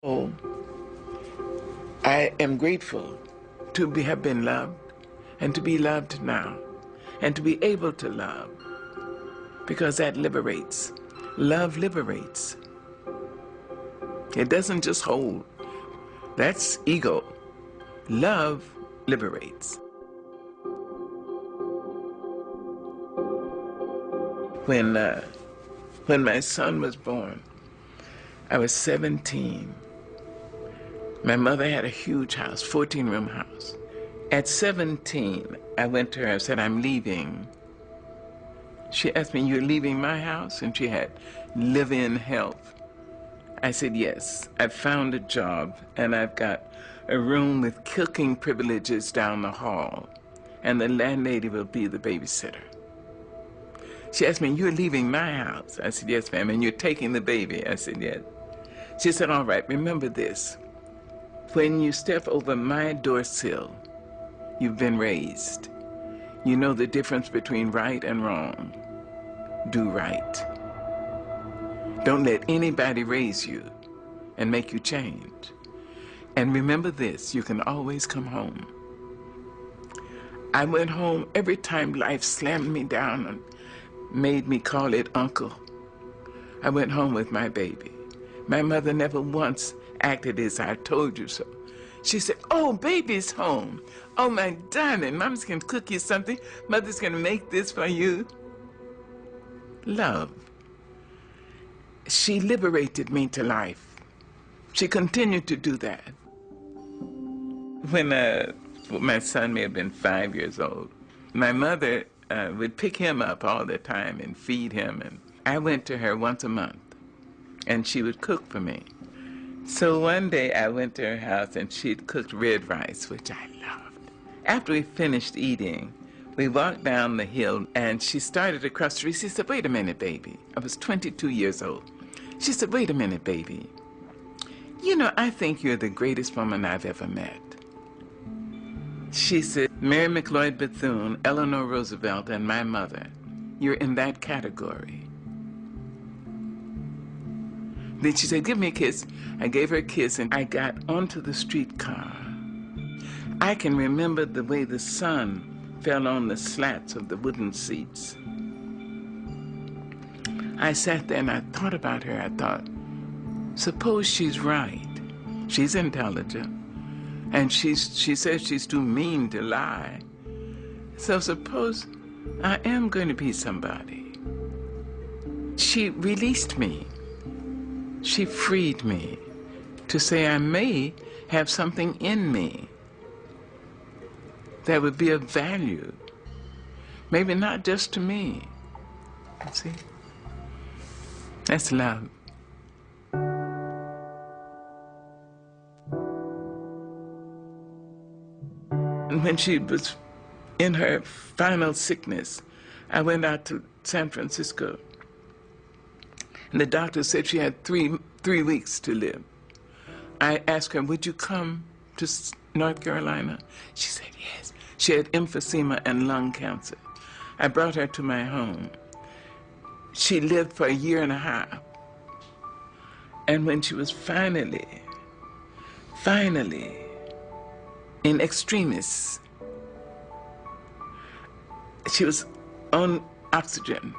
Oh, I am grateful to have been loved and to be loved now and to be able to love, because that liberates. Love liberates. It doesn't just hold. That's ego. Love liberates. When my son was born, I was 17. My mother had a huge house, 14-room house. At 17, I went to her and said, I'm leaving. She asked me, you're leaving my house? And she had live-in help. I said, yes. I found a job, and I've got a room with cooking privileges down the hall, and the landlady will be the babysitter. She asked me, you're leaving my house? I said, yes, ma'am. And you're taking the baby? I said, yes. She said, all right, remember this. When you step over my door sill, you've been raised. You know the difference between right and wrong. Do right. Don't let anybody raise you and make you change. And remember this, you can always come home. I went home every time life slammed me down and made me call it uncle. I went home with my baby. My mother never once acted as I told you so. She said, oh, baby's home. Oh, my darling, Mama's gonna cook you something. Mother's gonna make this for you. Love. She liberated me to life. She continued to do that. When my son may have been 5 years old, my mother would pick him up all the time and feed him. And I went to her once a month, and she would cook for me. So one day I went to her house and she'd cooked red rice, which I loved. After we finished eating, we walked down the hill and she started across the street. She said, wait a minute, baby. I was 22 years old. She said, wait a minute, baby. You know, I think you're the greatest woman I've ever met. She said, Mary McLeod Bethune, Eleanor Roosevelt, and my mother, you're in that category. Then she said, give me a kiss. I gave her a kiss and I got onto the streetcar. I can remember the way the sun fell on the slats of the wooden seats. I sat there and I thought about her. I thought, suppose she's right. She's intelligent. And she says she's too mean to lie. So suppose I am going to be somebody. She released me. She freed me to say I may have something in me that would be of value. Maybe not just to me. See? That's love. And when she was in her final sickness, I went out to San Francisco. And the doctor said she had three weeks to live. I asked her, would you come to North Carolina? She said yes. She had emphysema and lung cancer. I brought her to my home. She lived for 1.5 years. And when she was finally, in extremis, she was on oxygen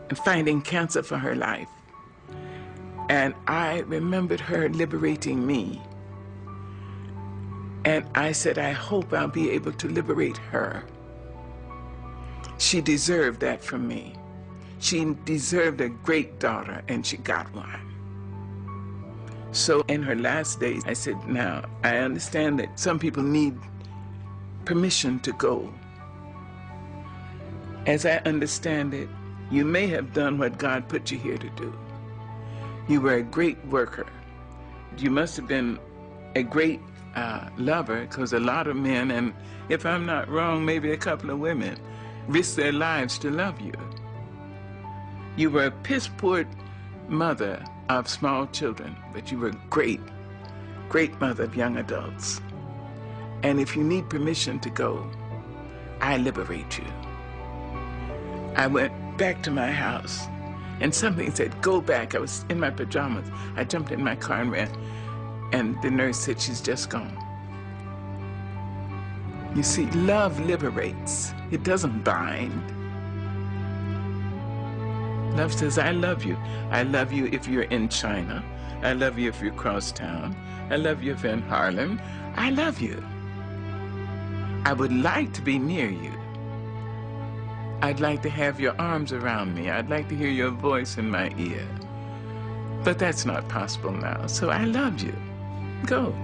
and fighting cancer for her life. And I remembered her liberating me. And I said, I hope I'll be able to liberate her. She deserved that from me. She deserved a great daughter, and she got one. So in her last days, I said, now, I understand that some people need permission to go. As I understand it, you may have done what God put you here to do. You were a great worker. You must have been a great lover, because a lot of men, and if I'm not wrong, maybe a couple of women, risk their lives to love you. You were a piss-poor mother of small children, but you were a great mother of young adults. And if you need permission to go, I liberate you. I went back to my house And something said, go back. I was in my pajamas. I jumped in my car and ran. And the nurse said, she's just gone. You see, love liberates. It doesn't bind. Love says, I love you. I love you if you're in China. I love you if you're across town. I love you if you're in Harlem. I love you. I would like to be near you. I'd like to have your arms around me. I'd like to hear your voice in my ear. But that's not possible now, so I love you. Go.